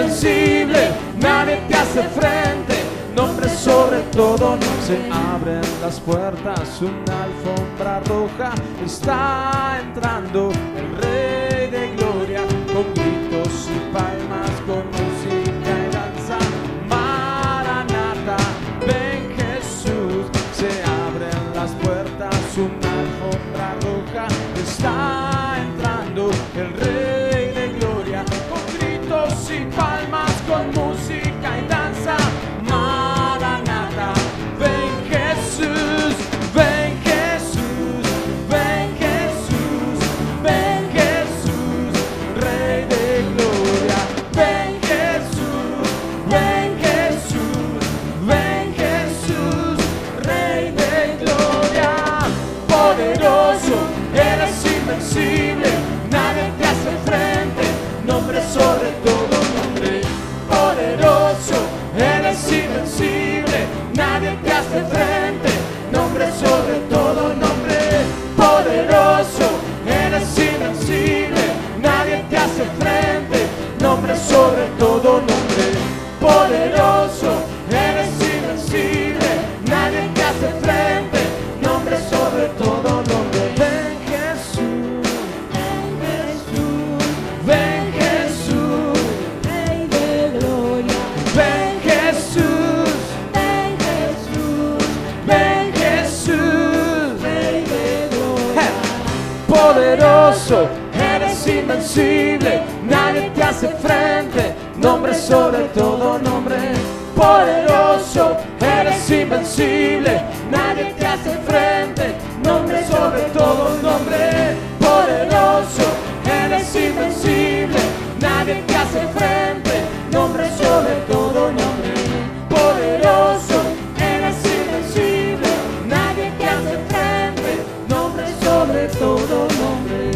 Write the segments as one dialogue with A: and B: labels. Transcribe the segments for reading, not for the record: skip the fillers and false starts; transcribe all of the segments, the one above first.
A: invencible, nadie te hace frente. Nombre sobre todo, no se abren las puertas, una alfombra roja está entrando el Rey de Gloria, con gritos y palmas, con música y danza. Maranata, ven Jesús, se abren las puertas, una alfombra roja está entrando el Rey de Gloria, con gritos y palmas, con música y danza. Maranata, ven Jesús, ven Jesús, ven Jesús, ven Jesús, Rey de Gloria. Ven Jesús, ven Jesús, ven Jesús, Rey de Gloria. Poderoso, eres invencible, nadie te hace frente. Nombre sobre todo nombre. Poderoso, eres invencible, nadie te hace frente. Nombre sobre todo nombre. Poderoso, eres invencible, nadie te hace frente. Nombre sobre todo nombre. Poderoso, eres invencible, nadie te hace frente. Nombre sobre todo nombre. Ven Jesús, ven Jesús,
B: Rey de Gloria.
A: ven Jesús,
B: Ven Jesús,
A: ven Jesús.
B: Rey de Gloria.
A: Poderoso, eres invencible, nadie te hace frente. Nombre sobre todo nombre. Poderoso, eres invencible, nadie te hace frente. Nombre sobre todo nombre. Poderoso, eres invencible, nadie te hace frente. Nombre sobre todo nombre. Poderoso, eres invencible, nadie te hace frente. Nombre sobre todo nombre.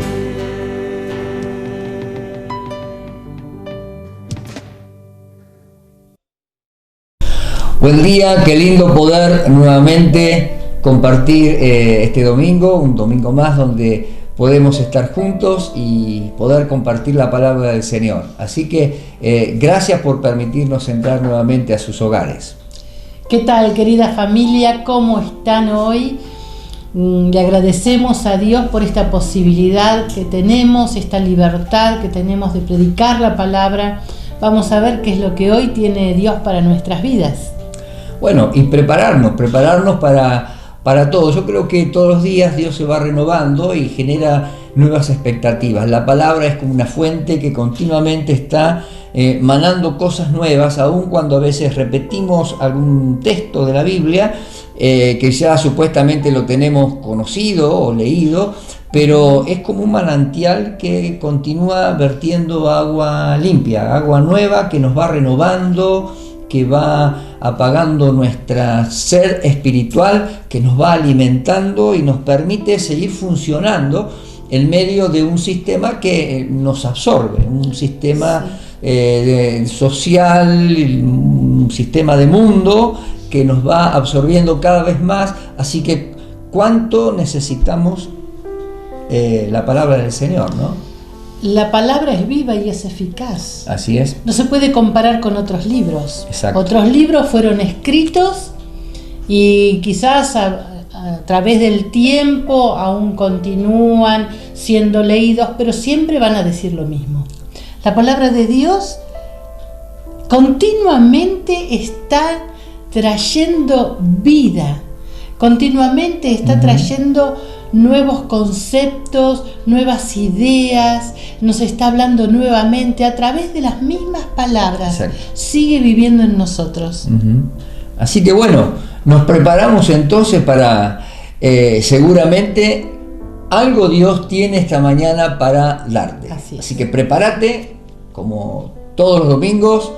C: Buen día, qué lindo poder nuevamente compartir este domingo, un domingo más donde podemos estar juntos y poder compartir la palabra del Señor. Así que gracias por permitirnos entrar nuevamente a sus hogares.
B: ¿Qué tal, querida familia? ¿Cómo están hoy? Le agradecemos a Dios por esta posibilidad que tenemos, esta libertad que tenemos de predicar la palabra. Vamos a ver qué es lo que hoy tiene Dios para nuestras vidas.
C: Bueno, y prepararnos para todo. Yo creo que todos los días Dios se va renovando y genera nuevas expectativas. La palabra es como una fuente que continuamente está manando cosas nuevas, aun cuando a veces repetimos algún texto de la Biblia que ya supuestamente lo tenemos conocido o leído, pero es como un manantial que continúa vertiendo agua limpia, agua nueva que nos va renovando, que va apagando nuestra sed espiritual, que nos va alimentando y nos permite seguir funcionando en medio de un sistema que nos absorbe, un sistema social, un sistema de mundo que nos va absorbiendo cada vez más. Así que cuánto necesitamos la palabra del Señor, ¿no?
B: La palabra es viva y es eficaz.
C: Así es.
B: No se puede comparar con otros libros.
C: Exacto.
B: Otros libros fueron escritos y quizás a través del tiempo aún continúan siendo leídos, pero siempre van a decir lo mismo. La palabra de Dios continuamente está trayendo vida, continuamente está trayendo nuevos conceptos, nuevas ideas, nos está hablando nuevamente a través de las mismas palabras.
C: Exacto.
B: Sigue viviendo en nosotros.
C: Así que bueno, nos preparamos entonces para seguramente algo Dios tiene esta mañana para darte. Así que prepárate, como todos los domingos,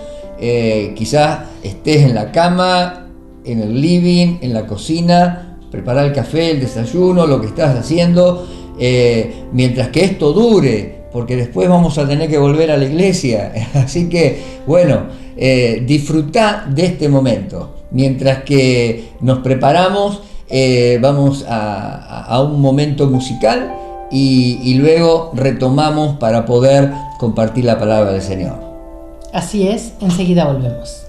C: quizás estés en la cama, en el living, en la cocina. Preparar el café, el desayuno, lo que estás haciendo, mientras que esto dure, porque después vamos a tener que volver a la iglesia. Así que, bueno, disfrutá de este momento. Mientras que nos preparamos, vamos a un momento musical y luego retomamos para poder compartir la palabra del Señor.
B: Así es, enseguida volvemos.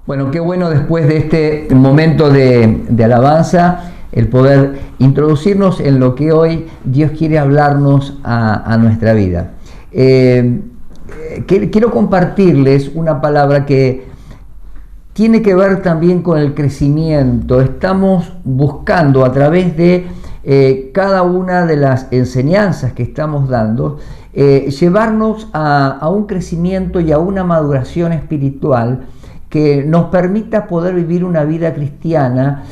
C: Bueno, qué bueno después de este momento de alabanza, el poder introducirnos en lo que hoy Dios quiere hablarnos a nuestra vida. Quiero compartirles una palabra que tiene que ver también con el crecimiento. Estamos buscando a través de cada una de las enseñanzas que estamos dando, llevarnos a un crecimiento y a una maduración espiritual que nos permita poder vivir una vida cristiana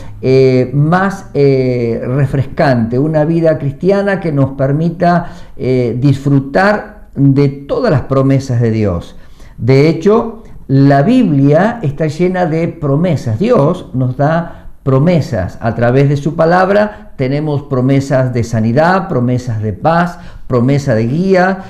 C: más refrescante, una vida cristiana que nos permita disfrutar de todas las promesas de Dios. De hecho, la Biblia está llena de promesas. Dios nos da promesas a través de su palabra. Tenemos promesas de sanidad, promesas de paz, promesa de guía,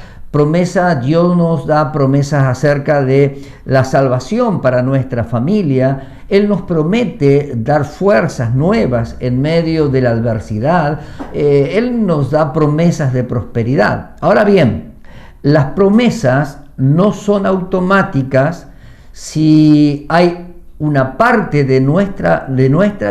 C: Dios nos da promesas acerca de la salvación para nuestra familia. Él nos promete dar fuerzas nuevas en medio de la adversidad. Él nos da promesas de prosperidad. Ahora bien, las promesas no son automáticas si hay una parte de nuestra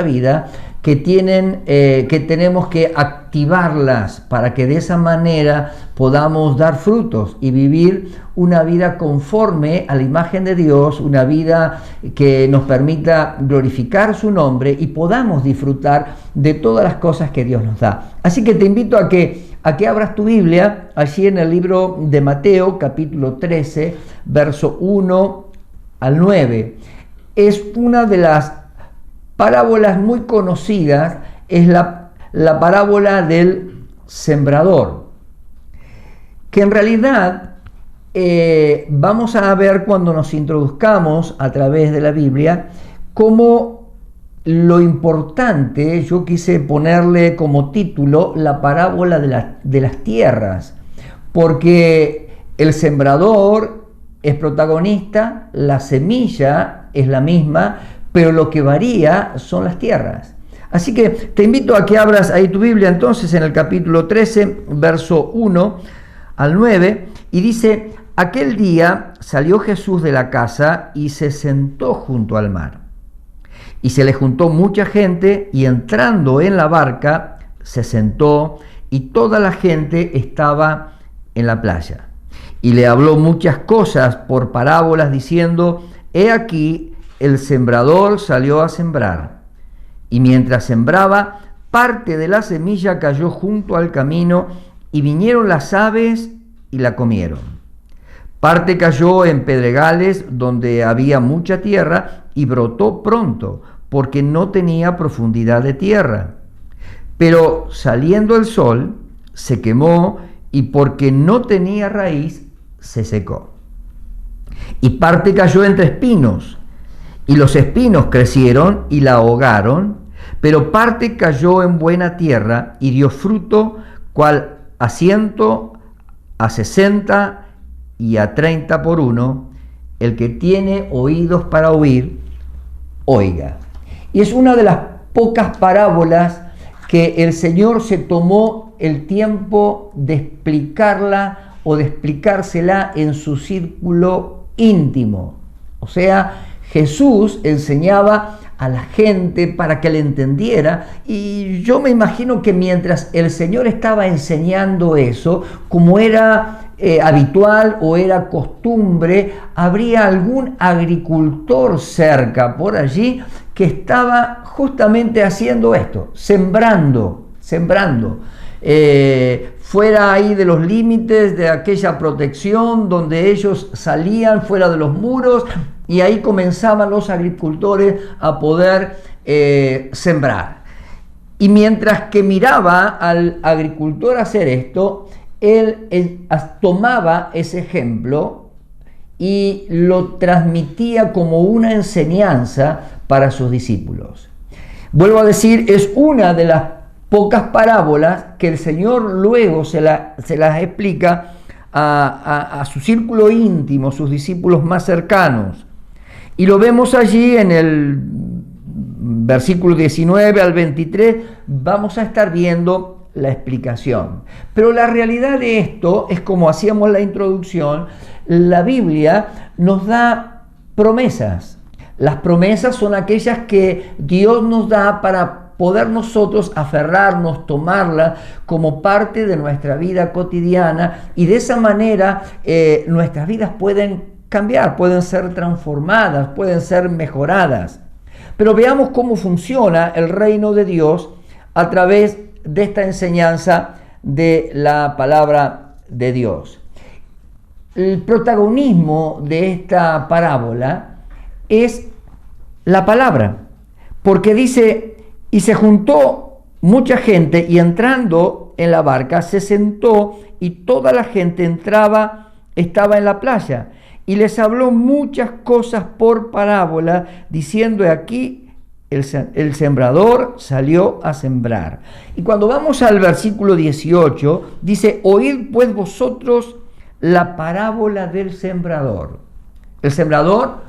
C: vida que tenemos que activarlas para que de esa manera podamos dar frutos y vivir una vida conforme a la imagen de Dios, una vida que nos permita glorificar su nombre y podamos disfrutar de todas las cosas que Dios nos da. Así que te invito a que abras tu Biblia allí en el libro de Mateo, capítulo 13, verso 1 al 9. Es una de las parábolas muy conocidas, es la parábola del sembrador, que en realidad vamos a ver cuando nos introduzcamos a través de la Biblia cómo lo importante, yo quise ponerle como título la parábola de las tierras, porque el sembrador es protagonista, la semilla es la misma, pero lo que varía son las tierras. Así que te invito a que abras ahí tu Biblia entonces en el capítulo 13, verso 1 al 9, y dice: aquel día salió Jesús de la casa y se sentó junto al mar. Y se le juntó mucha gente, y entrando en la barca se sentó, y toda la gente estaba en la playa. Y le habló muchas cosas por parábolas, diciendo: he aquí, el sembrador salió a sembrar, y mientras sembraba, parte de la semilla cayó junto al camino, y vinieron las aves y la comieron. Parte cayó en pedregales donde había mucha tierra, y brotó pronto, porque no tenía profundidad de tierra. Pero saliendo el sol, se quemó, y porque no tenía raíz, se secó. Y parte cayó entre espinos, y los espinos crecieron y la ahogaron, pero parte cayó en buena tierra y dio fruto, cual a 100, a 60 y a 30 por uno. El que tiene oídos para oír, oiga. Y es una de las pocas parábolas que el Señor se tomó el tiempo de explicarla o de explicársela en su círculo íntimo. O sea, Jesús enseñaba a la gente para que le entendiera, y yo me imagino que mientras el Señor estaba enseñando eso, como era habitual o era costumbre, habría algún agricultor cerca por allí que estaba justamente haciendo esto, sembrando. Fuera ahí de los límites de aquella protección donde ellos salían, fuera de los muros, y ahí comenzaban los agricultores a poder sembrar. Y mientras que miraba al agricultor hacer esto, él tomaba ese ejemplo y lo transmitía como una enseñanza para sus discípulos. Vuelvo a decir, es una de las pocas parábolas que el Señor luego se las explica a su círculo íntimo, sus discípulos más cercanos. Y lo vemos allí en el versículo 19 al 23, vamos a estar viendo la explicación. Pero la realidad de esto es, como hacíamos la introducción, la Biblia nos da promesas. Las promesas son aquellas que Dios nos da para poder nosotros aferrarnos, tomarlas como parte de nuestra vida cotidiana, y de esa manera nuestras vidas pueden cambiar, pueden ser transformadas, pueden ser mejoradas. Pero veamos cómo funciona el reino de Dios a través de esta enseñanza de la palabra de Dios. El protagonismo de esta parábola es la palabra, porque dice: y se juntó mucha gente, y entrando en la barca se sentó, y toda la gente estaba en la playa, y les habló muchas cosas por parábola, diciendo: aquí el sembrador salió a sembrar. Y cuando vamos al versículo 18, dice: oíd pues vosotros la parábola del sembrador. El sembrador,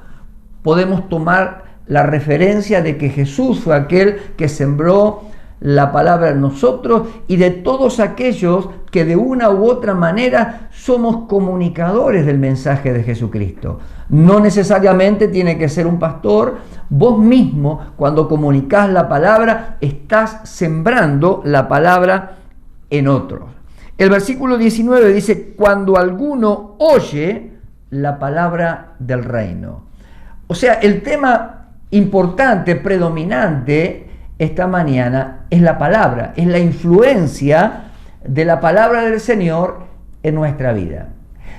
C: podemos tomar la referencia de que Jesús fue aquel que sembró la palabra en nosotros, y de todos aquellos que de una u otra manera somos comunicadores del mensaje de Jesucristo. No necesariamente tiene que ser un pastor. Vos mismo, cuando comunicás la palabra, estás sembrando la palabra en otros. El versículo 19 dice: cuando alguno oye la palabra del reino. O sea, el tema importante, predominante esta mañana es la palabra, es la influencia de la palabra del Señor en nuestra vida.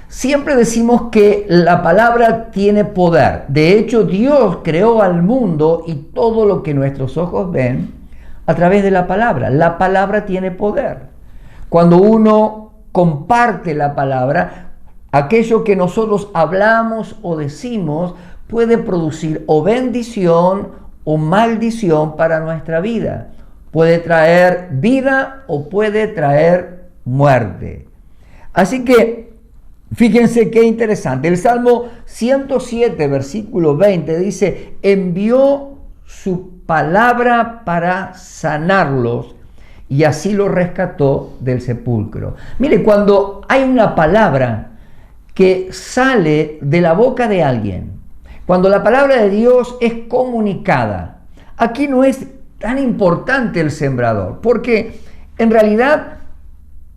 C: Siempre decimos que la palabra tiene poder. De hecho, Dios creó al mundo y todo lo que nuestros ojos ven a través de la palabra. La palabra tiene poder. Cuando uno comparte la palabra, aquello que nosotros hablamos o decimos puede producir o bendición o maldición para nuestra vida. Puede traer vida o puede traer muerte. Así que fíjense qué interesante. El Salmo 107, versículo 20 dice: envió su palabra para sanarlos, y así lo rescató del sepulcro. Mire, cuando hay una palabra que sale de la boca de alguien, cuando la palabra de Dios es comunicada, aquí no es tan importante el sembrador, porque en realidad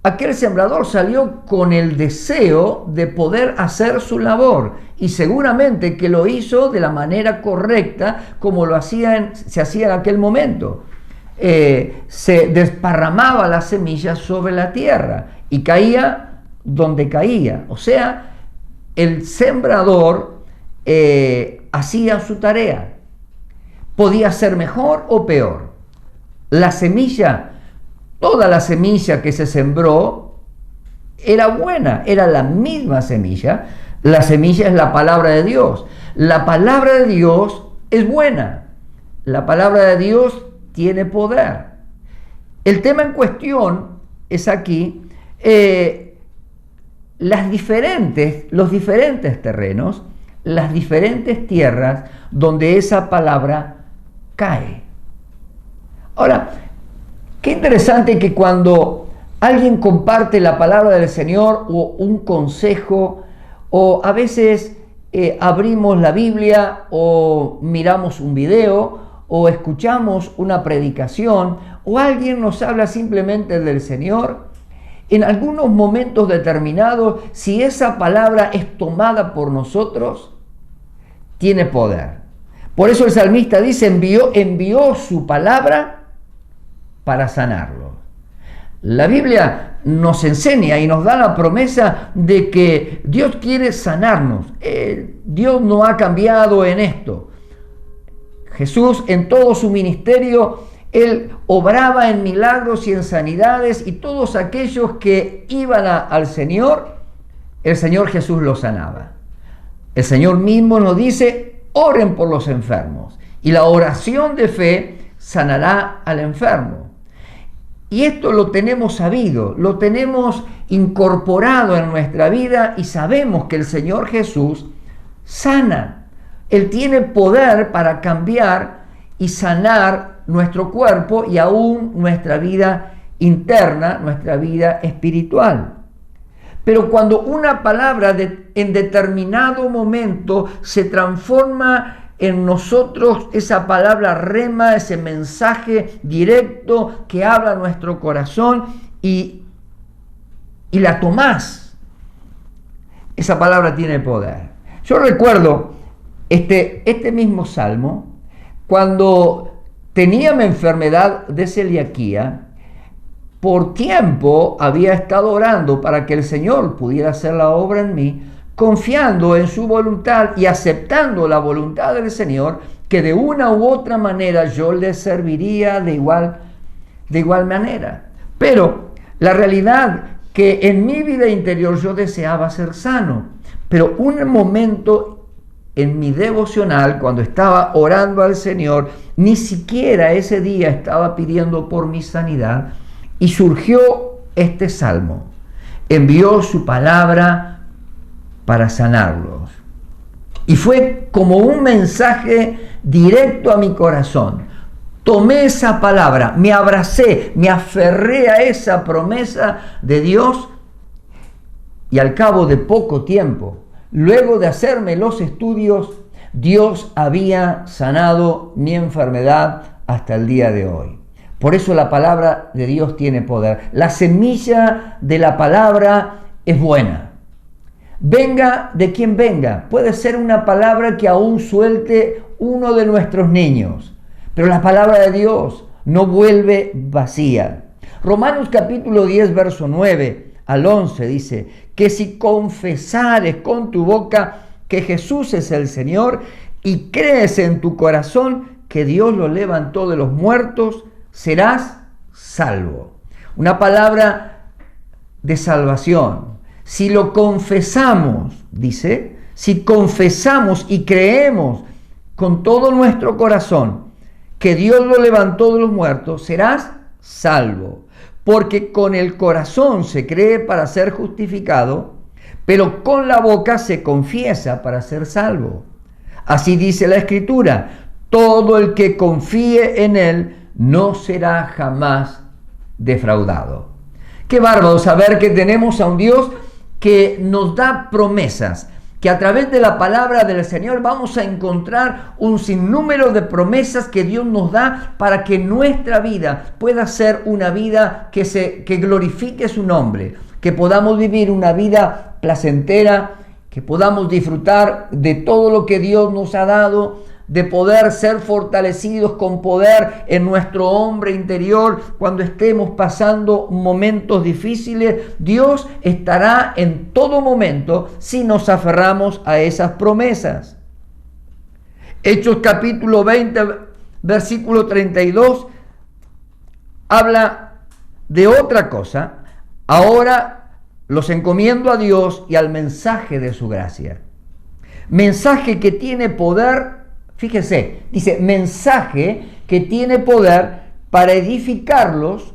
C: aquel sembrador salió con el deseo de poder hacer su labor, y seguramente que lo hizo de la manera correcta, como se hacía en aquel momento. Se desparramaba la semilla sobre la tierra y caía donde caía. O sea, el sembrador hacía su tarea. Podía ser mejor o peor. La semilla, toda la semilla que se sembró era buena, era la misma semilla. La semilla es la palabra de Dios. La palabra de Dios es buena. La palabra de Dios tiene poder. El tema en cuestión es aquí los diferentes terrenos, las diferentes tierras donde esa palabra cae. Ahora, qué interesante que cuando alguien comparte la palabra del Señor o un consejo, o a veces abrimos la Biblia o miramos un video o escuchamos una predicación, o alguien nos habla simplemente del Señor, en algunos momentos determinados, si esa palabra es tomada por nosotros, tiene poder. Por eso el salmista dice: envió su palabra para sanarlo. La Biblia nos enseña y nos da la promesa de que Dios quiere sanarnos. Dios no ha cambiado en esto. Jesús, en todo su ministerio, Él obraba en milagros y en sanidades, y todos aquellos que iban al Señor, el Señor Jesús los sanaba. El Señor mismo nos dice: oren por los enfermos, y la oración de fe sanará al enfermo. Y esto lo tenemos sabido, lo tenemos incorporado en nuestra vida, y sabemos que el Señor Jesús sana. Él tiene poder para cambiar y sanar nuestro cuerpo y aún nuestra vida interna, nuestra vida espiritual. Pero cuando una palabra en determinado momento se transforma en nosotros esa palabra rema, ese mensaje directo que habla a nuestro corazón y la tomás. Esa palabra tiene poder. Yo recuerdo este mismo salmo cuando tenía mi enfermedad de celiaquía. Por tiempo había estado orando para que el Señor pudiera hacer la obra en mí, confiando en su voluntad y aceptando la voluntad del Señor, que de una u otra manera yo le serviría de igual manera. Pero la realidad que en mi vida interior yo deseaba ser sano, pero un momento en mi devocional, cuando estaba orando al Señor, ni siquiera ese día estaba pidiendo por mi sanidad, y surgió este salmo. Envió su palabra para sanarlos. Y fue como un mensaje directo a mi corazón. Tomé esa palabra, me abracé, me aferré a esa promesa de Dios, y al cabo de poco tiempo, luego de hacerme los estudios, Dios había sanado mi enfermedad hasta el día de hoy. Por eso la palabra de Dios tiene poder. La semilla de la palabra es buena. Venga de quien venga. Puede ser una palabra que aún suelte uno de nuestros niños. Pero la palabra de Dios no vuelve vacía. Romanos capítulo 10, verso 9 al 11 dice que si confesares con tu boca que Jesús es el Señor y crees en tu corazón que Dios lo levantó de los muertos, serás salvo. Una palabra de salvación. Si lo confesamos, dice, si confesamos y creemos con todo nuestro corazón que Dios lo levantó de los muertos, serás salvo. Porque con el corazón se cree para ser justificado, pero con la boca se confiesa para ser salvo. Así dice la Escritura: todo el que confíe en Él no será jamás defraudado. Qué bárbaro saber que tenemos a un Dios que nos da promesas, que a través de la palabra del Señor vamos a encontrar un sinnúmero de promesas que Dios nos da para que nuestra vida pueda ser una vida que glorifique su nombre, que podamos vivir una vida placentera, que podamos disfrutar de todo lo que Dios nos ha dado, de poder ser fortalecidos con poder en nuestro hombre interior cuando estemos pasando momentos difíciles. Dios estará en todo momento si nos aferramos a esas promesas. Hechos capítulo 20, versículo 32, habla de otra cosa. Ahora los encomiendo a Dios y al mensaje de su gracia. Mensaje que tiene poder. Fíjese, dice mensaje que tiene poder para edificarlos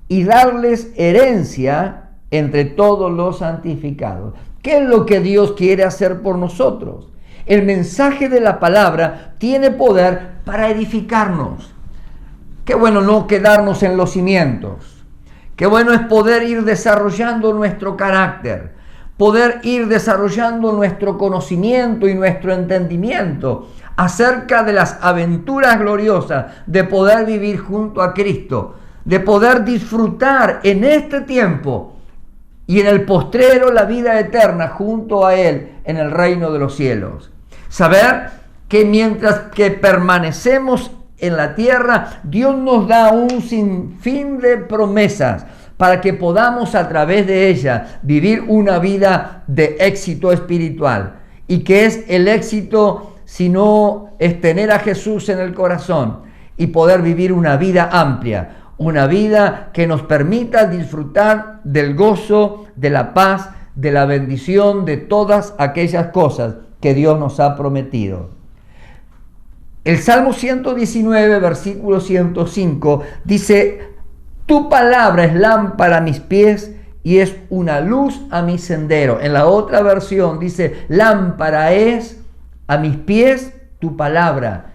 C: y darles herencia entre todos los santificados. ¿Qué es lo que Dios quiere hacer por nosotros? El mensaje de la palabra tiene poder para edificarnos. Qué bueno no quedarnos en los cimientos. Qué bueno es poder ir desarrollando nuestro carácter, poder ir desarrollando nuestro conocimiento y nuestro entendimiento acerca de las aventuras gloriosas de poder vivir junto a Cristo, de poder disfrutar en este tiempo y en el postrero la vida eterna junto a Él en el reino de los cielos. Saber que mientras que permanecemos en la tierra, Dios nos da un sinfín de promesas para que podamos a través de ella vivir una vida de éxito espiritual. ¿Y qué es el éxito? Sino es tener a Jesús en el corazón y poder vivir una vida amplia, una vida que nos permita disfrutar del gozo, de la paz, de la bendición, de todas aquellas cosas que Dios nos ha prometido. El Salmo 119, versículo 105, dice: tu palabra es lámpara a mis pies y es una luz a mi sendero. En la otra versión dice: lámpara es a mis pies tu palabra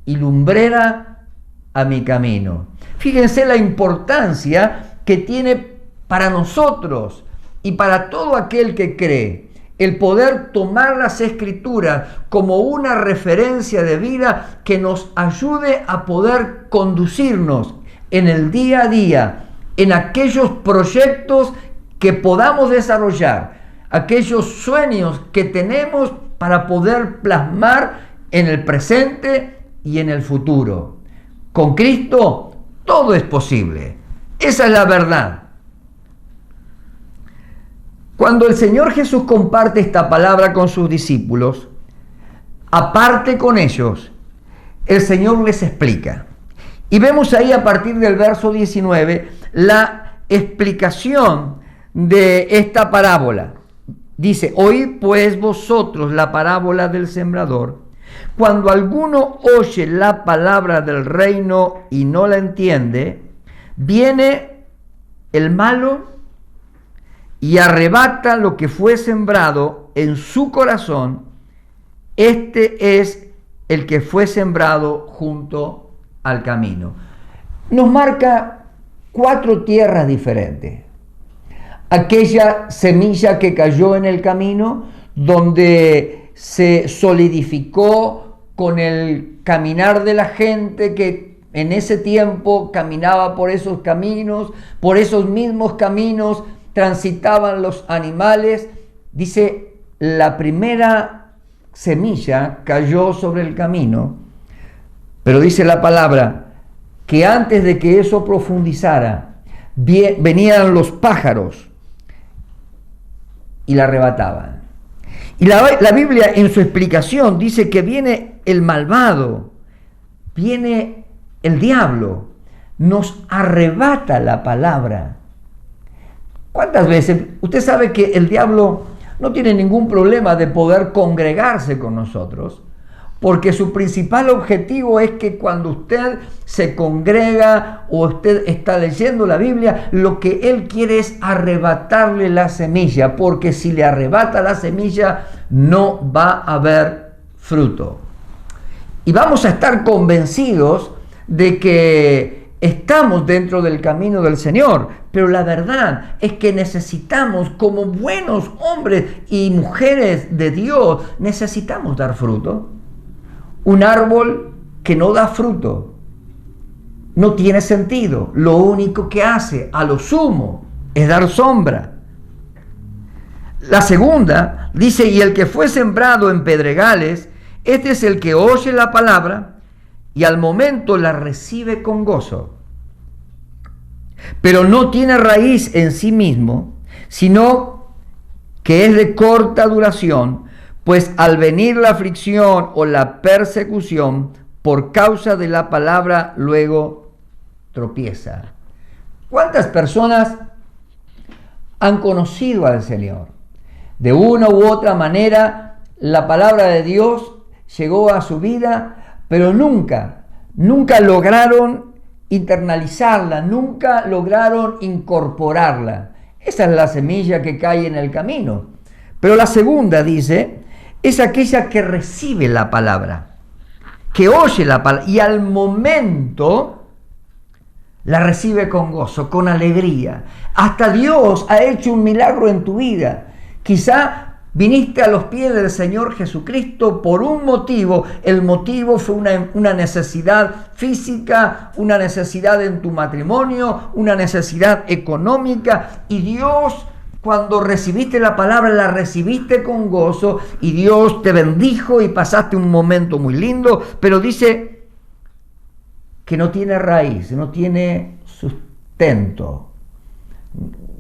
C: y lumbrera a mi camino. Fíjense la importancia que tiene para nosotros y para todo aquel que cree el poder tomar las Escrituras como una referencia de vida que nos ayude a poder conducirnos en el día a día, en aquellos proyectos que podamos desarrollar, aquellos sueños que tenemos para poder plasmar en el presente y en el futuro. Con Cristo todo es posible. Esa es la verdad. Cuando el Señor Jesús comparte esta palabra con sus discípulos, aparte con ellos, el Señor les explica. Y vemos ahí a partir del verso 19 la explicación de esta parábola. Dice: oíd pues vosotros la parábola del sembrador. Cuando alguno oye la palabra del reino y no la entiende, viene el malo y arrebata lo que fue sembrado en su corazón. Este es el que fue sembrado junto al camino. Nos marca 4 tierras diferentes. Aquella semilla que cayó en el camino, donde se solidificó con el caminar de la gente que en ese tiempo caminaba por esos caminos, por esos mismos caminos transitaban los animales. Dice, la primera semilla cayó sobre el camino, pero dice la palabra que antes de que eso profundizara, venían los pájaros y la arrebataban. Y la Biblia en su explicación dice que viene el malvado, viene el diablo, nos arrebata la palabra. ¿Cuántas veces? Usted sabe que el diablo no tiene ningún problema de poder congregarse con nosotros, porque su principal objetivo es que cuando usted se congrega o usted está leyendo la Biblia, lo que él quiere es arrebatarle la semilla, porque si le arrebata la semilla no va a haber fruto. Y vamos a estar convencidos de que estamos dentro del camino del Señor, pero la verdad es que necesitamos, como buenos hombres y mujeres de Dios, necesitamos dar fruto. Un árbol que no da fruto no tiene sentido. Lo único que hace, a lo sumo, es dar sombra. La segunda dice: y el que fue sembrado en pedregales, este es el que oye la palabra y al momento la recibe con gozo, pero no tiene raíz en sí mismo, sino que es de corta duración, pues al venir la aflicción o la persecución por causa de la palabra, luego tropieza. ¿Cuántas personas han conocido al Señor? De una u otra manera, la palabra de Dios llegó a su vida, pero nunca lograron internalizarla, nunca lograron incorporarla. Esa es la semilla que cae en el camino. Pero la segunda, dice, es aquella que recibe la palabra, que oye la palabra y al momento la recibe con gozo, con alegría. Hasta Dios ha hecho un milagro en tu vida. Quizá viniste a los pies del Señor Jesucristo por un motivo. El motivo fue una necesidad física, una necesidad en tu matrimonio, una necesidad económica, y Dios, cuando recibiste la palabra, la recibiste con gozo y Dios te bendijo y pasaste un momento muy lindo, pero dice que no tiene raíz, no tiene sustento.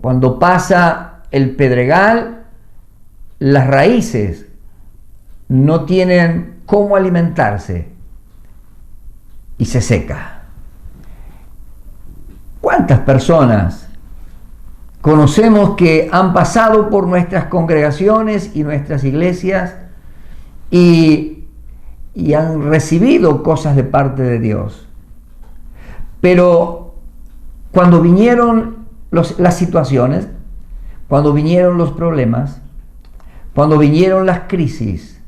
C: Cuando pasa el pedregal, las raíces no tienen cómo alimentarse y se seca. ¿Cuántas personas conocemos que han pasado por nuestras congregaciones y nuestras iglesias y han recibido cosas de parte de Dios? Pero cuando vinieron las situaciones, cuando vinieron los problemas, cuando vinieron las crisis,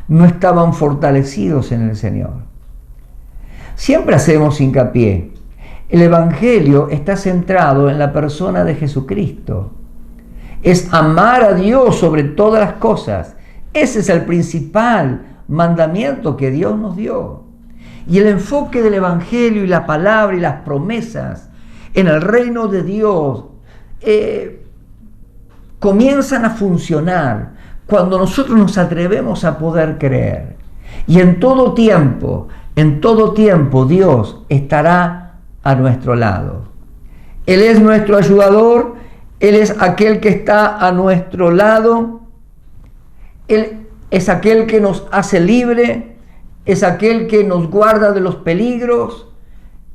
C: no estaban fortalecidos en el Señor. Siempre hacemos hincapié. El Evangelio está centrado en la persona de Jesucristo. es amar a Dios sobre todas las cosas. Ese es el principal mandamiento que Dios nos dio. Y el enfoque del Evangelio y la palabra y las promesas en el reino de Dios comienzan a funcionar cuando nosotros nos atrevemos a poder creer. Y en todo tiempo Dios estará a nuestro lado. Él es nuestro ayudador, Él es aquel que está a nuestro lado, Él es aquel que nos hace libre, es aquel que nos guarda de los peligros,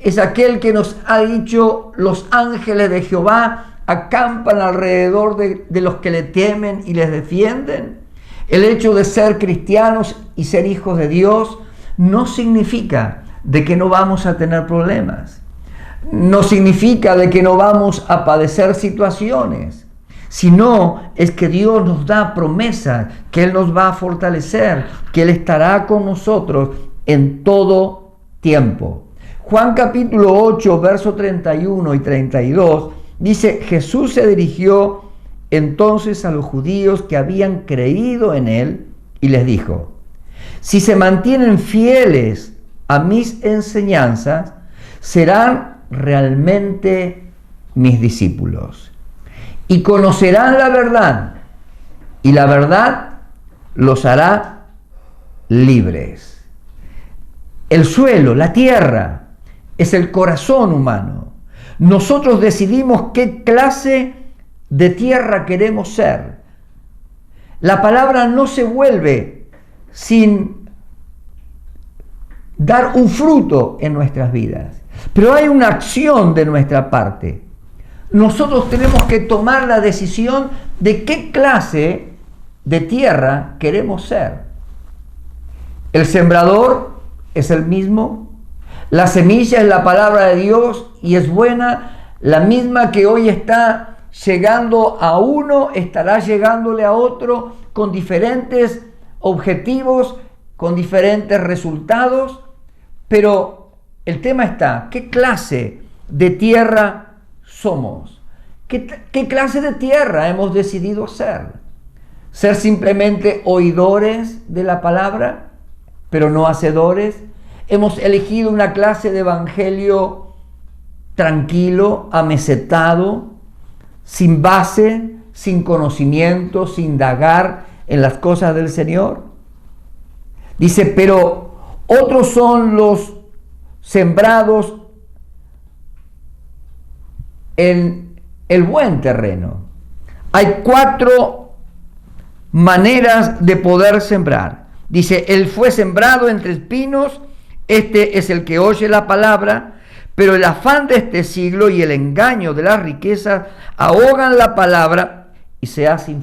C: es aquel que nos ha dicho: los ángeles de Jehová acampan alrededor de los que le temen y les defienden. El hecho de ser cristianos y ser hijos de Dios no significa de que no vamos a tener problemas, no significa de que no vamos a padecer situaciones, sino es que Dios nos da promesas, que Él nos va a fortalecer, que Él estará con nosotros en todo tiempo. Juan capítulo 8, versos 31 y 32, dice: Jesús se dirigió entonces a los judíos que habían creído en Él y les dijo: si se mantienen fieles a mis enseñanzas, serán realmente mis discípulos y conocerán la verdad, y la verdad los hará libres. El suelo, la tierra, es el corazón humano. Nosotros decidimos qué clase de tierra queremos ser. La palabra no se vuelve sin dar un fruto en nuestras vidas, pero hay una acción de nuestra parte. Nosotros tenemos que tomar la decisión de qué clase de tierra queremos ser. El sembrador es el mismo, la semilla es la palabra de Dios y es buena, la misma que hoy está llegando a uno, estará llegándole a otro con diferentes objetivos, con diferentes resultados, pero el tema está: ¿qué clase de tierra somos? ¿Qué clase de tierra hemos decidido ser? ¿Ser simplemente oidores de la palabra, pero no hacedores? ¿Hemos elegido una clase de evangelio tranquilo, amesetado, sin base, sin conocimiento, sin indagar en las cosas del Señor? Dice: pero otros son los sembrados en el buen terreno. Hay 4 maneras de poder sembrar. Dice: él fue sembrado entre espinos, este es el que oye la palabra, pero el afán de este siglo y el engaño de las riquezas ahogan la palabra y se hace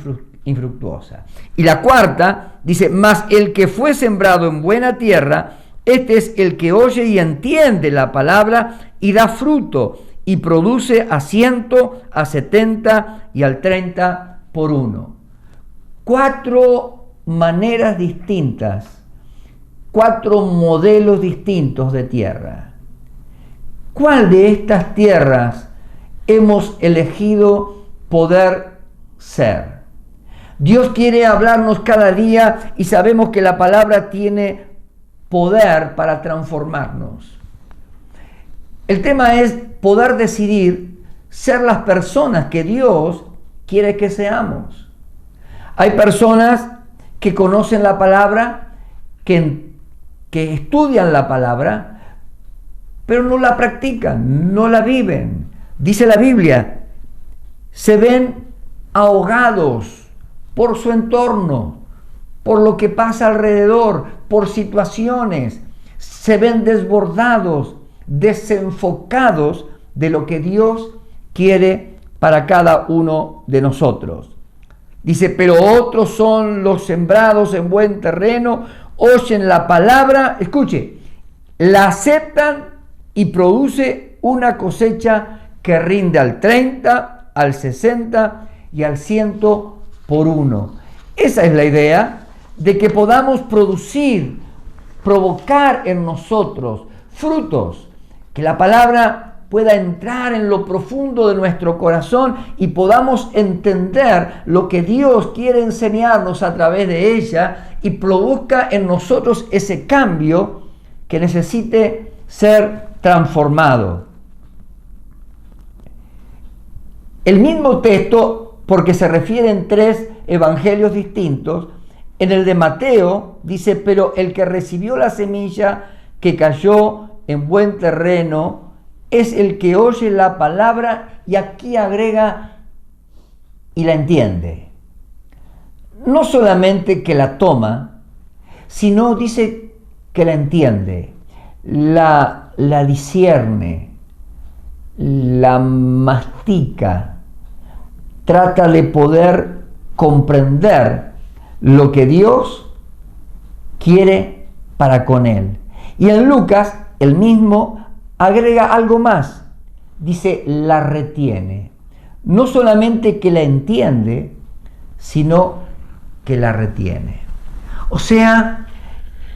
C: infructuosa. Y la 4 dice: mas el que fue sembrado en buena tierra, este es el que oye y entiende la palabra y da fruto y produce a 100, a 70 y al 30 por uno. 4 maneras distintas, 4 modelos distintos de tierra. ¿Cuál de estas tierras hemos elegido poder ser? Dios quiere hablarnos cada día y sabemos que la palabra tiene poder para transformarnos. El tema es poder decidir ser las personas que Dios quiere que seamos. Hay personas que conocen la palabra, que estudian la palabra, pero no la practican, no la viven. Dice la Biblia, se ven ahogados por su entorno, por lo que pasa alrededor, por situaciones. Se ven desbordados, desenfocados de lo que Dios quiere para cada uno de nosotros. Dice: pero otros son los sembrados en buen terreno, oyen la palabra, escuche, la aceptan y produce una cosecha que rinde al 30, al 60 y al 100 por uno. Esa es la idea, de que podamos provocar en nosotros frutos, que la palabra pueda entrar en lo profundo de nuestro corazón y podamos entender lo que Dios quiere enseñarnos a través de ella y produzca en nosotros ese cambio que necesite ser transformado. El mismo texto, porque se refieren 3 evangelios distintos, en el de Mateo dice, pero el que recibió la semilla que cayó en buen terreno es el que oye la palabra, y aquí agrega, y la entiende. No solamente que la toma, sino dice que la entiende, la discierne, la mastica, trata de poder comprender lo que Dios quiere para con él. Y en Lucas, el mismo agrega algo más. Dice, la retiene. No solamente que la entiende, sino que la retiene. O sea,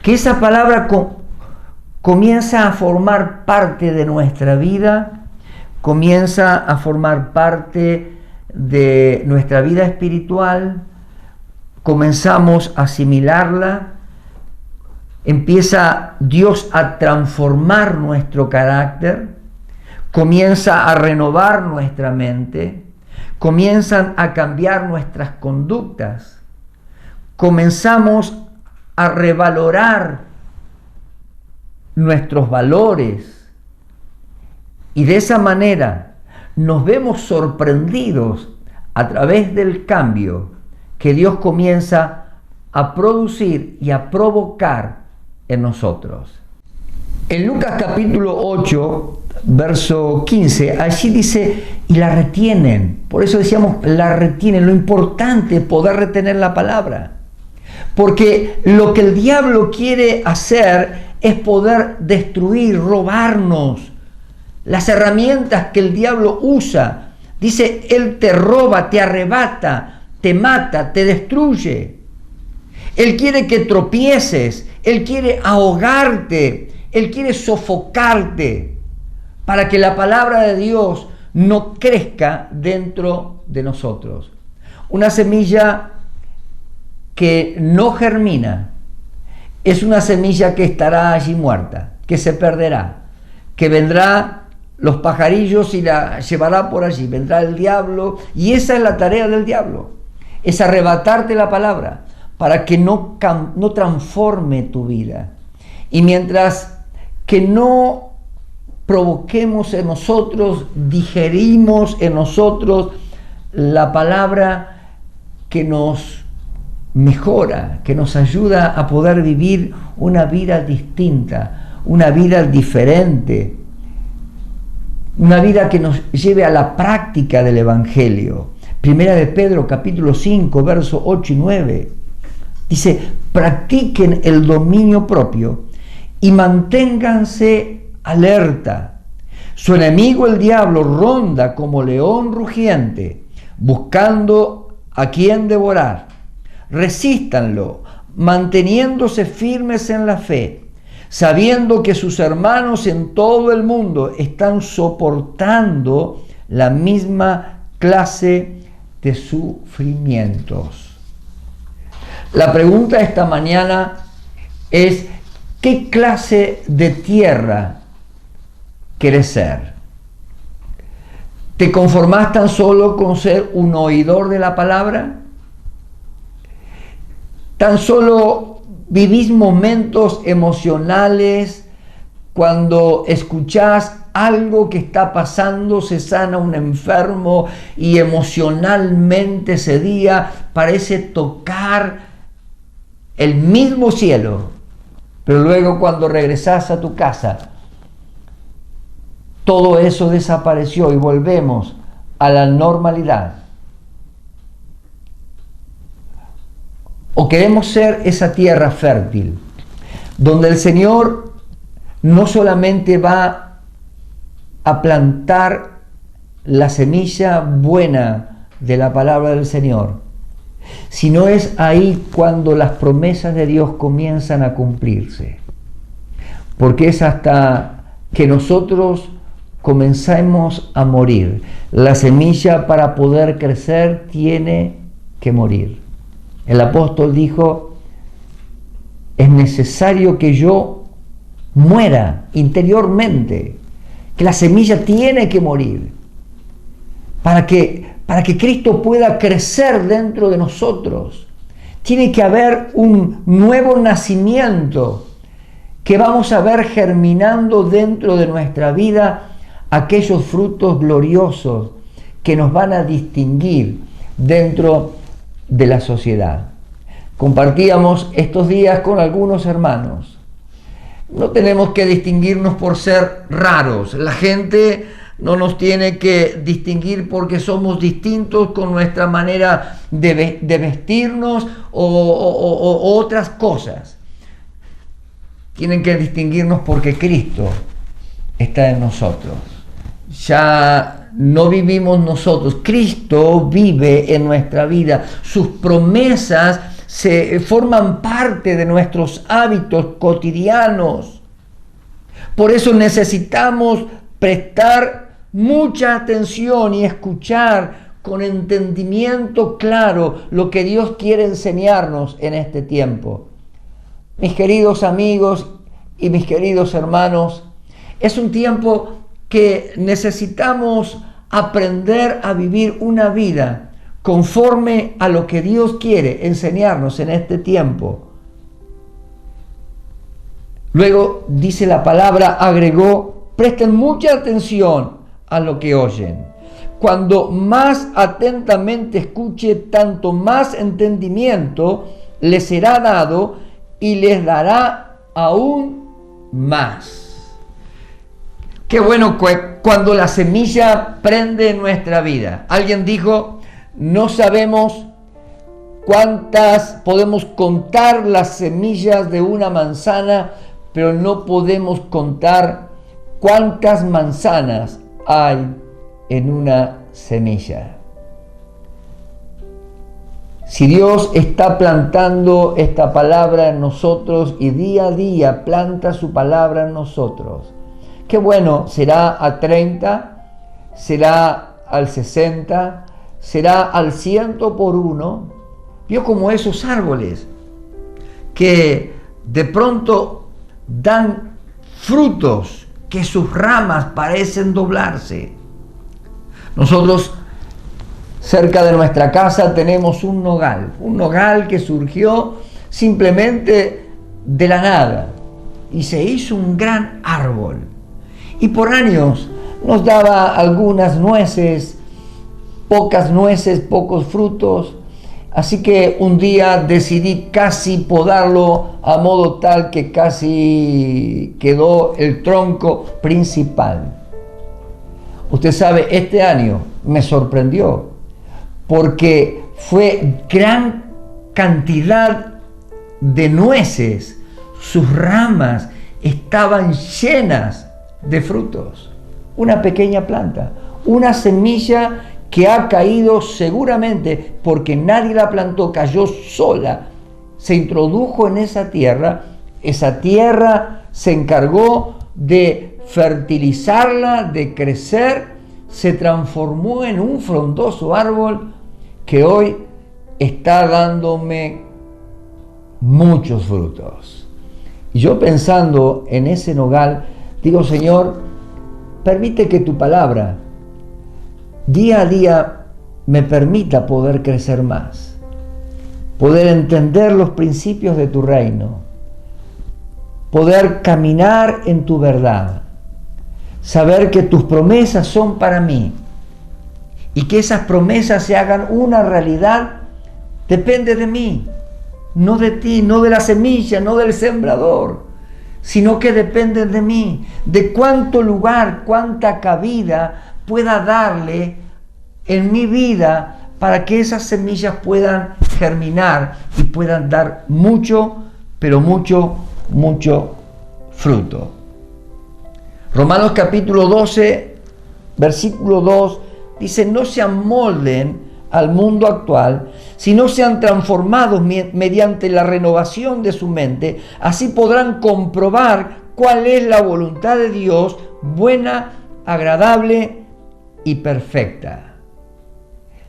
C: que esa palabra comienza a formar parte de nuestra vida, comienza a formar parte de nuestra vida espiritual, comenzamos a asimilarla, empieza Dios a transformar nuestro carácter, comienza a renovar nuestra mente, comienzan a cambiar nuestras conductas, comenzamos a revalorar nuestros valores y de esa manera nos vemos sorprendidos a través del cambio que Dios comienza a producir y a provocar en nosotros. En Lucas capítulo 8, verso 15, allí dice, y la retienen. Por eso decíamos, la retienen. Lo importante es poder retener la palabra. Porque lo que el diablo quiere hacer es poder destruir, robarnos. Las herramientas que el diablo usa. Dice, él te roba, te arrebata, te mata, te destruye. Él quiere que tropieces, él quiere ahogarte, él quiere sofocarte para que la palabra de Dios no crezca dentro de nosotros. Una semilla que no germina es una semilla que estará allí muerta, que se perderá, que vendrá los pajarillos y la llevará por allí, vendrá el diablo, y esa es la tarea del diablo, es arrebatarte la palabra para que no transforme tu vida. Y mientras que no provoquemos en nosotros, digerimos en nosotros la palabra que nos mejora, que nos ayuda a poder vivir una vida distinta, una vida diferente, una vida que nos lleve a la práctica del Evangelio. Primera de Pedro, capítulo 5, versos 8 y 9, dice, practiquen el dominio propio y manténganse alerta. Su enemigo el diablo ronda como león rugiente, buscando a quien devorar. Resístanlo, manteniéndose firmes en la fe, sabiendo que sus hermanos en todo el mundo están soportando la misma clase de sufrimientos. La pregunta esta mañana es, ¿qué clase de tierra quieres ser? ¿Te conformás tan solo con ser un oidor de la palabra? ¿Tan solo vivís momentos emocionales cuando escuchás algo que está pasando, se sana un enfermo y emocionalmente ese día parece tocar el mismo cielo, pero luego cuando regresás a tu casa, todo eso desapareció y volvemos a la normalidad? ¿O queremos ser esa tierra fértil, donde el Señor no solamente va a plantar la semilla buena de la palabra del Señor, sino es ahí cuando las promesas de Dios comienzan a cumplirse? Porque es hasta que nosotros comencemos a morir. La semilla para poder crecer tiene que morir. El apóstol dijo, es necesario que yo muera interiormente, que la semilla tiene que morir para que Cristo pueda crecer dentro de nosotros. Tiene que haber un nuevo nacimiento que vamos a ver germinando dentro de nuestra vida aquellos frutos gloriosos que nos van a distinguir dentro de la sociedad. Compartíamos estos días con algunos hermanos. No tenemos que distinguirnos por ser raros. La gente no nos tiene que distinguir porque somos distintos con nuestra manera de vestirnos o otras cosas. Tienen que distinguirnos porque Cristo está en nosotros. Ya no vivimos nosotros, Cristo vive en nuestra vida. Sus promesas forman parte de nuestros hábitos cotidianos. Por eso necesitamos prestar mucha atención y escuchar con entendimiento claro lo que Dios quiere enseñarnos en este tiempo. Mis queridos amigos y mis queridos hermanos, es un tiempo que necesitamos aprender a vivir una vida conforme a lo que Dios quiere enseñarnos en este tiempo. Luego dice la palabra, agregó, presten mucha atención a lo que oyen. Cuando más atentamente escuche, tanto más entendimiento les será dado y les dará aún más. Qué bueno cuando la semilla prende en nuestra vida. Alguien dijo, no sabemos cuántas, podemos contar las semillas de una manzana, pero no podemos contar cuántas manzanas hay en una semilla. Si Dios está plantando esta palabra en nosotros y día a día planta su palabra en nosotros, qué bueno, será a 30, será al 60, será al 100 por uno. Vio como esos árboles que de pronto dan frutos, que sus ramas parecen doblarse. Nosotros cerca de nuestra casa tenemos un nogal que surgió simplemente de la nada y se hizo un gran árbol. Y por años nos daba algunas nueces, pocos frutos. Así que un día decidí casi podarlo a modo tal que casi quedó el tronco principal. Usted sabe, este año me sorprendió porque fue gran cantidad de nueces. Sus ramas estaban llenas de frutos. Una pequeña planta, una semilla que ha caído seguramente porque nadie la plantó, cayó sola, se introdujo en esa tierra se encargó de fertilizarla, de crecer, se transformó en un frondoso árbol que hoy está dándome muchos frutos. Y yo pensando en ese nogal, digo, Señor, permite que tu palabra día a día me permita poder crecer más, poder entender los principios de tu reino, poder caminar en tu verdad, saber que tus promesas son para mí y que esas promesas se hagan una realidad depende de mí, no de ti, no de la semilla, no del sembrador, sino que depende de mí, de cuánto lugar, cuánta cabida pueda darle en mi vida para que esas semillas puedan germinar y puedan dar mucho, pero mucho fruto. Romanos capítulo 12, versículo 2, dice, no se amolden al mundo actual, sino sean transformados mediante la renovación de su mente, así podrán comprobar cuál es la voluntad de Dios, buena, agradable y perfecta.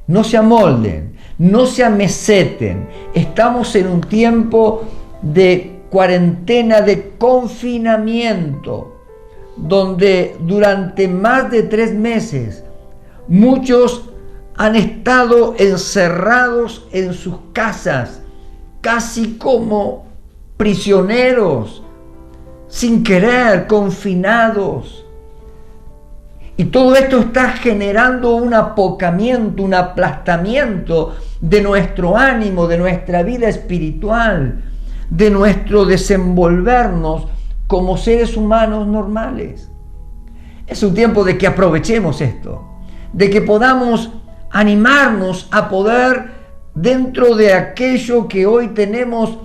C: No se amolden, no se ameseten. Estamos en un tiempo de cuarentena, de confinamiento, donde durante más de 3 meses muchos han estado encerrados en sus casas, casi como prisioneros, sin querer, confinados. Y todo esto está generando un apocamiento, un aplastamiento de nuestro ánimo, de nuestra vida espiritual, de nuestro desenvolvernos como seres humanos normales. Es un tiempo de que aprovechemos esto, de que podamos animarnos a poder, dentro de aquello que hoy tenemos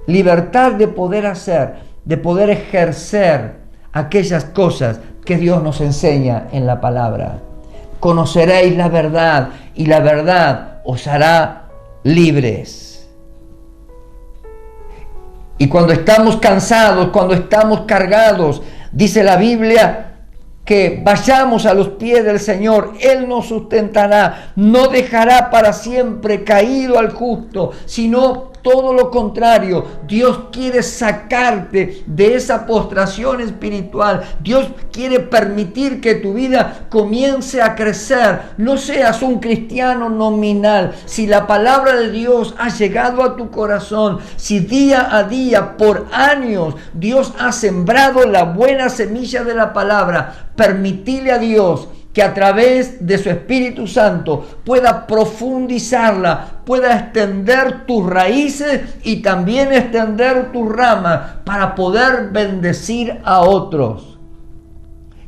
C: libertad de poder hacer, de poder ejercer aquellas cosas que Dios nos enseña en la palabra. Conoceréis la verdad y la verdad os hará libres. Y cuando estamos cansados, cuando estamos cargados, dice la Biblia que vayamos a los pies del Señor. Él nos sustentará, no dejará para siempre caído al justo, sino todo lo contrario. Dios quiere sacarte de esa postración espiritual. Dios quiere permitir que tu vida comience a crecer. No seas un cristiano nominal. Si la palabra de Dios ha llegado a tu corazón, si día a día, por años, Dios ha sembrado la buena semilla de la palabra, permitile a Dios que a través de su Espíritu Santo pueda profundizarla, pueda extender tus raíces y también extender tus ramas para poder bendecir a otros.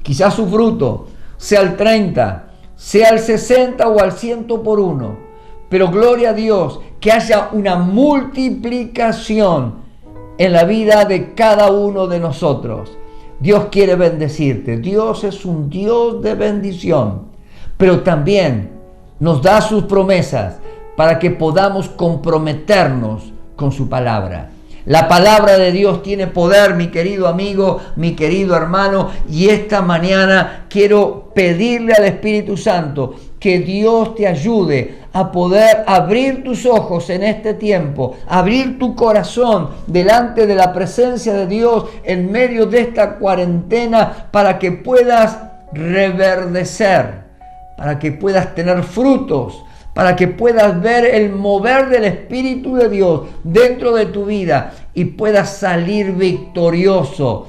C: Quizás su fruto sea el 30, sea el 60 o al 100 por 1, pero gloria a Dios que haya una multiplicación en la vida de cada uno de nosotros. Dios quiere bendecirte. Dios es un Dios de bendición, pero también nos da sus promesas para que podamos comprometernos con su palabra. La palabra de Dios tiene poder, mi querido amigo, mi querido hermano, y esta mañana quiero pedirle al Espíritu Santo que Dios te ayude a poder abrir tus ojos en este tiempo, abrir tu corazón delante de la presencia de Dios en medio de esta cuarentena, para que puedas reverdecer, para que puedas tener frutos, para que puedas ver el mover del Espíritu de Dios dentro de tu vida y puedas salir victorioso,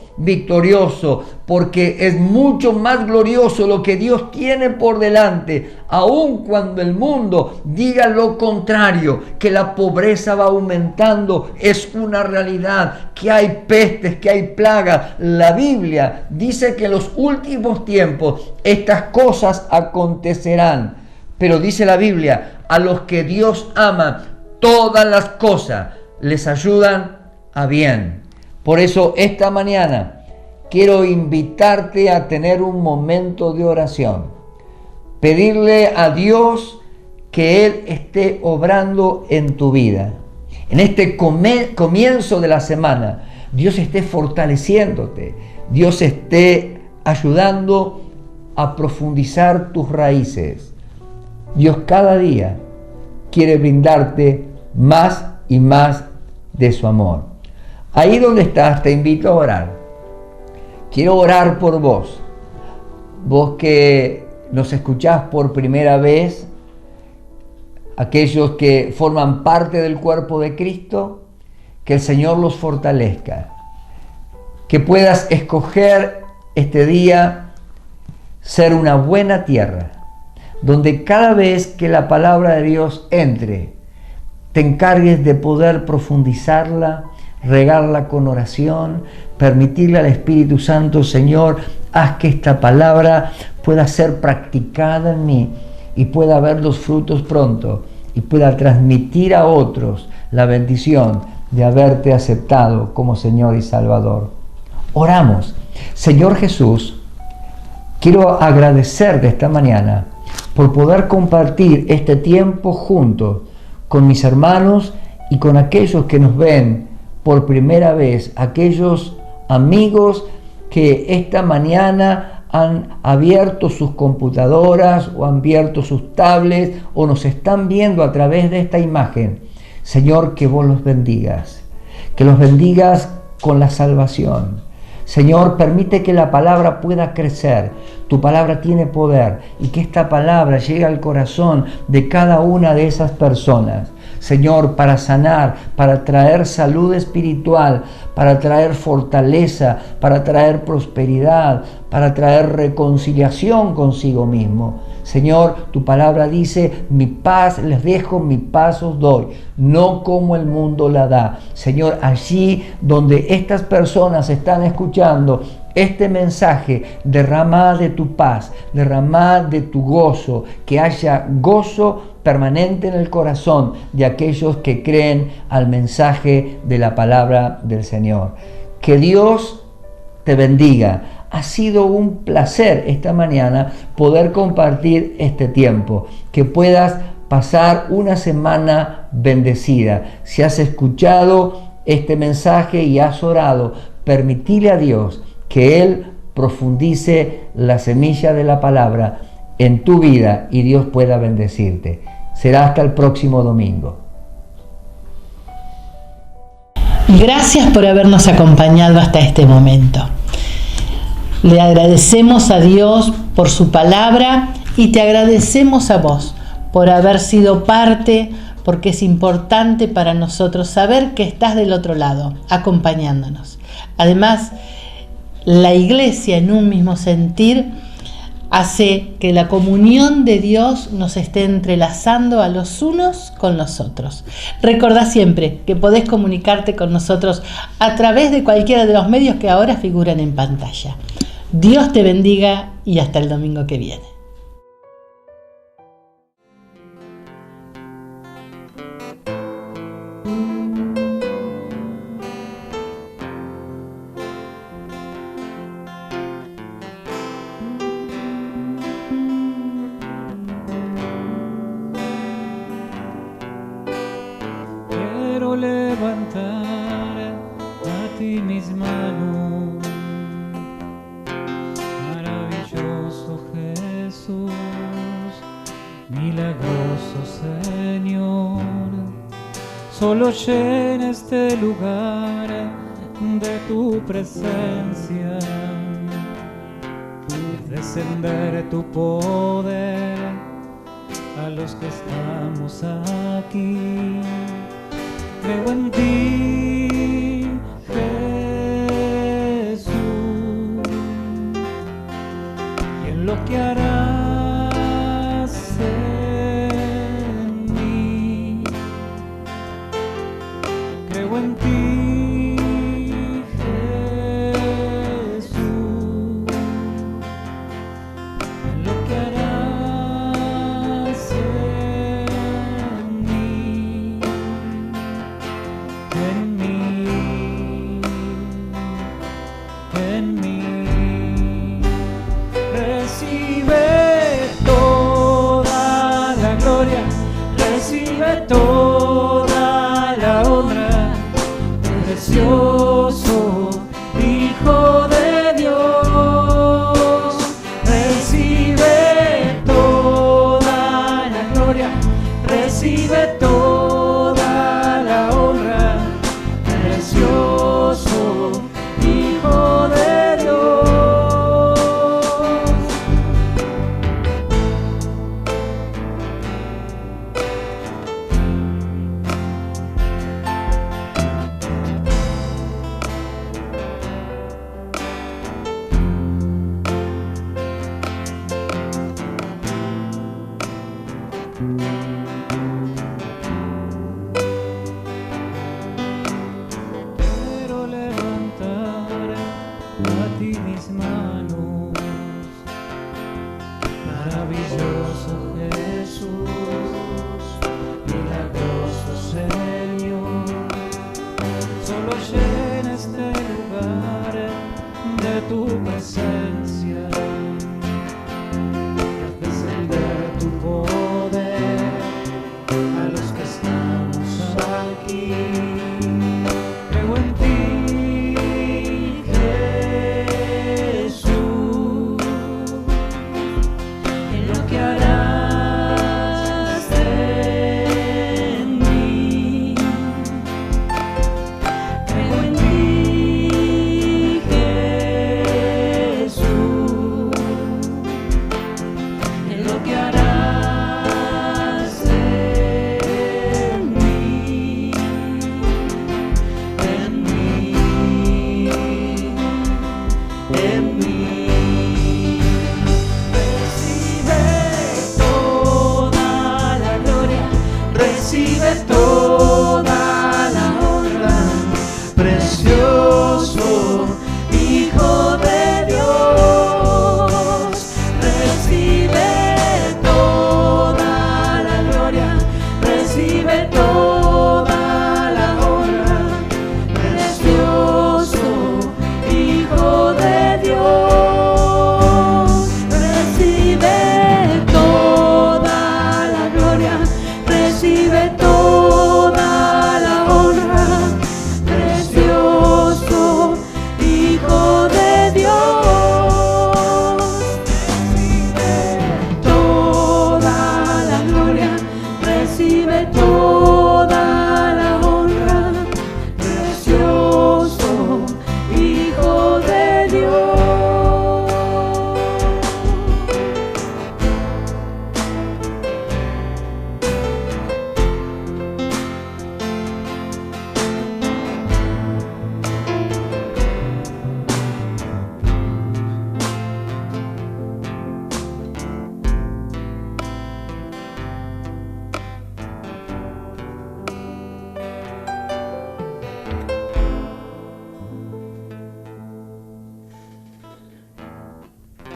C: porque es mucho más glorioso lo que Dios tiene por delante, aun cuando el mundo diga lo contrario, que la pobreza va aumentando. Es una realidad, que hay pestes, que hay plagas. La Biblia dice que en los últimos tiempos estas cosas acontecerán. Pero dice la Biblia, a los que Dios ama, todas las cosas les ayudan a bien. Por eso esta mañana quiero invitarte a tener un momento de oración. Pedirle a Dios que Él esté obrando en tu vida. En este comienzo de la semana, Dios esté fortaleciéndote. Dios esté ayudando a profundizar tus raíces. Dios cada día quiere brindarte más y más de su amor. Ahí donde estás, te invito a orar. Quiero orar por vos. Vos que nos escuchás por primera vez, aquellos que forman parte del cuerpo de Cristo, que el Señor los fortalezca. Que puedas escoger este día ser una buena tierra, donde cada vez que la palabra de Dios entre, te encargues de poder profundizarla, regarla con oración, permitirle al Espíritu Santo: Señor, haz que esta palabra pueda ser practicada en mí y pueda ver los frutos pronto y pueda transmitir a otros la bendición de haberte aceptado como Señor y Salvador. Oramos. Señor Jesús, quiero agradecerte esta mañana por poder compartir este tiempo juntos con mis hermanos y con aquellos que nos ven por primera vez, aquellos amigos que esta mañana han abierto sus computadoras o han abierto sus tablets o nos están viendo a través de esta imagen. Señor, que vos los bendigas, que los bendigas con la salvación. Señor, permite que la palabra pueda crecer. Tu palabra tiene poder y que esta palabra llegue al corazón de cada una de esas personas. Señor, para sanar, para traer salud espiritual, para traer fortaleza, para traer prosperidad, para traer reconciliación consigo mismo. Señor, tu palabra dice, mi paz les dejo, mi paz os doy, no como el mundo la da. Señor, allí donde estas personas están escuchando este mensaje, derrama de tu paz, derrama de tu gozo, que haya gozo permanente en el corazón de aquellos que creen al mensaje de la palabra del Señor. Que Dios te bendiga. Ha sido un placer esta mañana poder compartir este tiempo, que puedas pasar una semana bendecida. Si has escuchado este mensaje y has orado, permitile a Dios que Él profundice la semilla de la palabra en tu vida y Dios pueda bendecirte. Será hasta el próximo domingo.
B: Gracias por habernos acompañado hasta este momento. Le agradecemos a Dios por su palabra y te agradecemos a vos por haber sido parte, porque es importante para nosotros saber que estás del otro lado, acompañándonos. Además, la iglesia en un mismo sentir hace que la comunión de Dios nos esté entrelazando a los unos con los otros. Recordá siempre que podés comunicarte con nosotros a través de cualquiera de los medios que ahora figuran en pantalla. Dios te bendiga y hasta el domingo que viene.
A: Quiero levantar a ti mis manos, maravilloso Jesús, milagroso Señor. Solo llena este lugar de tu presencia, y descender tu poder a los que estamos aquí. Creo en ti, Jesús, y en lo que harás en mí. Creo en ti, Jesús, y en lo que harás en mí. En mí, recibe toda la gloria, recibe toda la honra, precioso Hijo de Dios. Recibe toda la gloria, recibe toda la honra, precioso Hijo de Dios. Quiero levantar a ti mis manos, maravilloso Jesús, milagroso Señor. Solo llena este lugar de tu presencia,